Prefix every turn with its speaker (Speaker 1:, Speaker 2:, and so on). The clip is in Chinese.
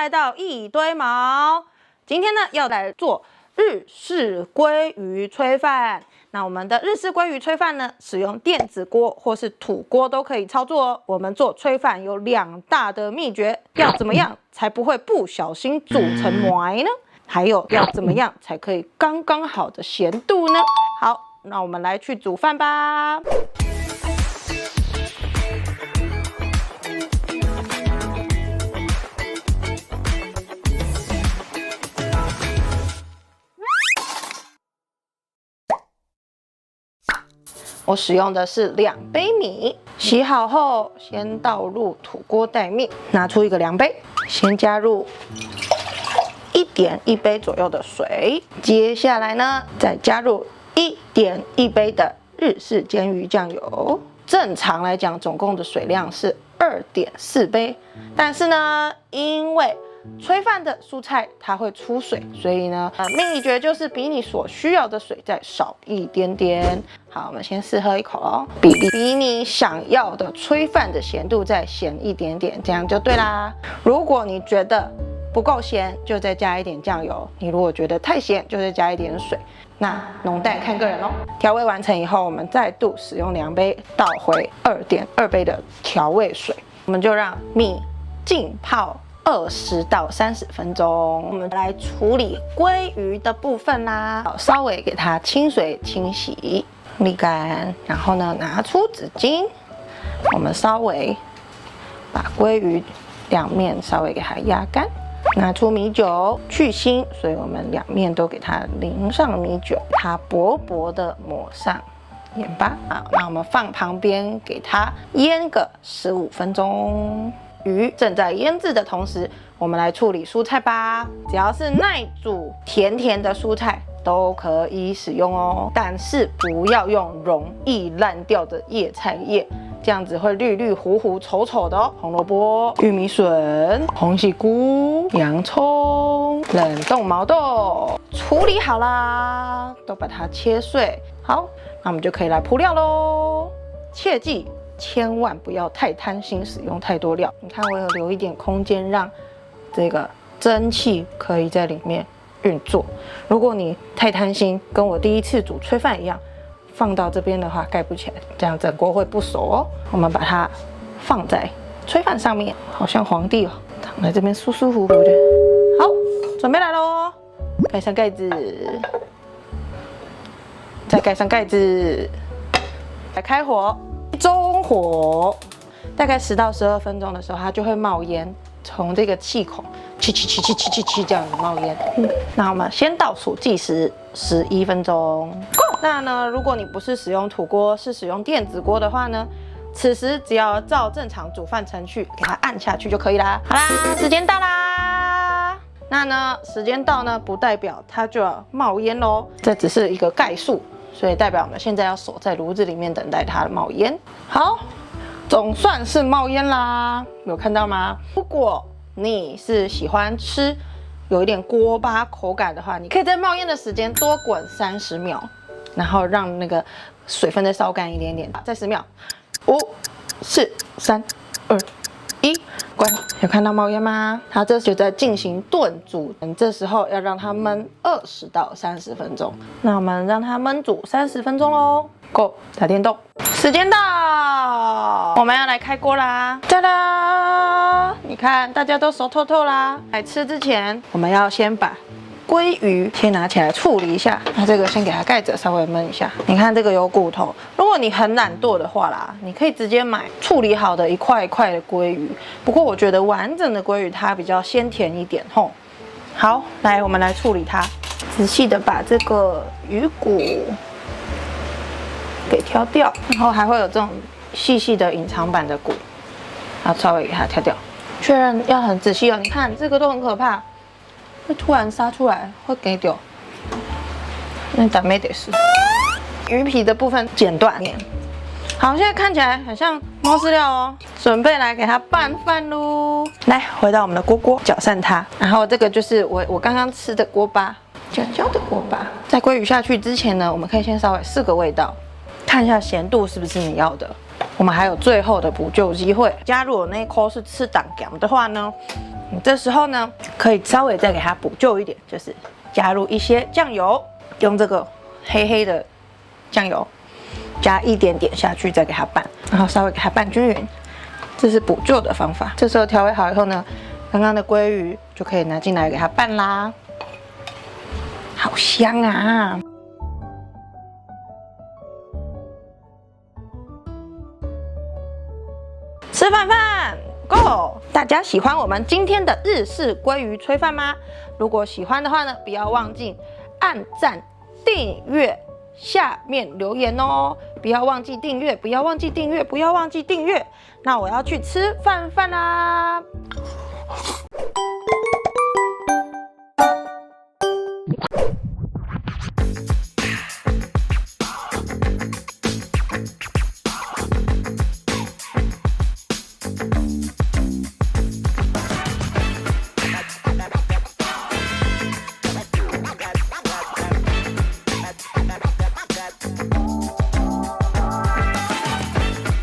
Speaker 1: 来到一堆毛。今天呢，要来做日式鲑鱼炊饭。那我们的日式鲑鱼炊饭呢，使用电子锅或是土锅都可以操作哦。我们做炊饭有2大的秘诀，要怎么样才不会不小心煮成糜呢？还有要怎么样才可以刚刚好的咸度呢？好，那我们来去煮饭吧。我使用的是2杯米，洗好后先倒入土锅待命，拿出一个量杯，先加入1.1杯左右的水，接下来呢再加入1.1杯的日式煎鱼酱油。正常来讲，总共的水量是2.4杯，但是呢，因为炊饭的蔬菜它会出水，所以呢，秘诀就是比你所需要的水再少一点点。好，我们先试喝一口哦，比你想要的炊饭的咸度再咸一点点，这样就对啦。如果你觉得不够咸，就再加一点酱油；你如果觉得太咸，就再加一点水。那浓淡看个人哦。调味完成以后，我们再度使用2杯倒回2.2杯的调味水，我们就让米浸泡20到30分钟。我们来处理鲑鱼的部分啦，稍微给它清水清洗沥干，然后呢拿出纸巾，我们稍微把鲑鱼2面稍微给它压干。拿出米酒去腥，所以我们2面都给它淋上米酒，它薄薄的抹上盐巴。好，那我们放旁边给它腌个15分钟。鱼正在腌制的同时，我们来处理蔬菜吧。只要是耐煮甜甜的蔬菜都可以使用哦，但是不要用容易烂掉的叶菜叶，这样子会绿绿糊糊丑丑的哦。红萝卜、玉米笋、红喜菇、洋葱、冷冻毛豆处理好啦，都把它切碎。好，那我们就可以来铺料咯。切记千万不要太贪心，使用太多料。你看我有留一点空间，让这个蒸汽可以在里面运作。如果你太贪心，跟我第一次煮炊饭一样，放到这边的话盖不起来，这样整锅会不熟哦。我们把它放在炊饭上面，好像皇帝哦，躺在这边舒舒服服的。好，准备来咯，盖上盖子，再盖上盖子，来开火。中火，大概10到12分钟的时候，它就会冒烟，从这个气孔气这样子冒烟。那我们先倒数计时11分钟。那呢，如果你不是使用土锅，是使用电子锅的话呢，此时只要照正常煮饭程序给它按下去就可以啦。好啦，时间到啦。那呢，时间到呢，不代表它就要冒烟咯，这只是一个概述。所以代表我们现在要锁在炉子里面等待它的冒烟。好，总算是冒烟啦，有看到吗？如果你是喜欢吃有一点锅巴口感的话，你可以在冒烟的时间多滚30秒，然后让那个水分再烧干一点点。再10秒，5、4、3、2、1，关。有看到冒烟吗？它这就在进行炖煮，这时候要让它焖20到30分钟。那我们让它焖煮30分钟咯。Go， 打电动，时间到，我们要来开锅啦！哒啦，你看大家都熟透透啦。来吃之前，我们要先把鲑鱼先拿起来处理一下，那这个先给它盖着，稍微焖一下。你看这个有骨头，如果你很懒惰的话啦，你可以直接买处理好的一块一块的鲑鱼。不过我觉得完整的鲑鱼它比较鲜甜一点吼。好，来我们来处理它，仔细的把这个鱼骨给挑掉，然后还会有这种细细的隐藏版的骨，然后稍微给它挑掉。确认要很仔细哦，你看这个都很可怕。会突然杀出来，会给丢。那咱没得事。鱼皮的部分剪断。好，现在看起来很像猫饲料哦。准备来给它拌饭喽。来，回到我们的锅，搅散它。然后这个就是我刚刚吃的锅巴，焦焦的锅巴。在鲑鱼下去之前呢，我们可以先稍微试个味道，看一下咸度是不是你要的。我们还有最后的补救机会。加入我那一颗是吃党姜的话呢，你这时候呢可以稍微再给它补救一点，就是加入一些酱油，用这个黑黑的酱油加一点点下去，再给它拌，然后稍微给它拌均匀，这是补救的方法。这时候调味好以后呢，刚刚的鲑鱼就可以拿进来给它拌啦，好香啊！吃饭饭 ，Go！ 大家喜欢我们今天的日式鲑鱼炊饭吗？如果喜欢的话呢，不要忘记按赞、订阅、下面留言哦！不要忘记订阅，不要忘记订阅，不要忘记订阅。那我要去吃饭饭啦！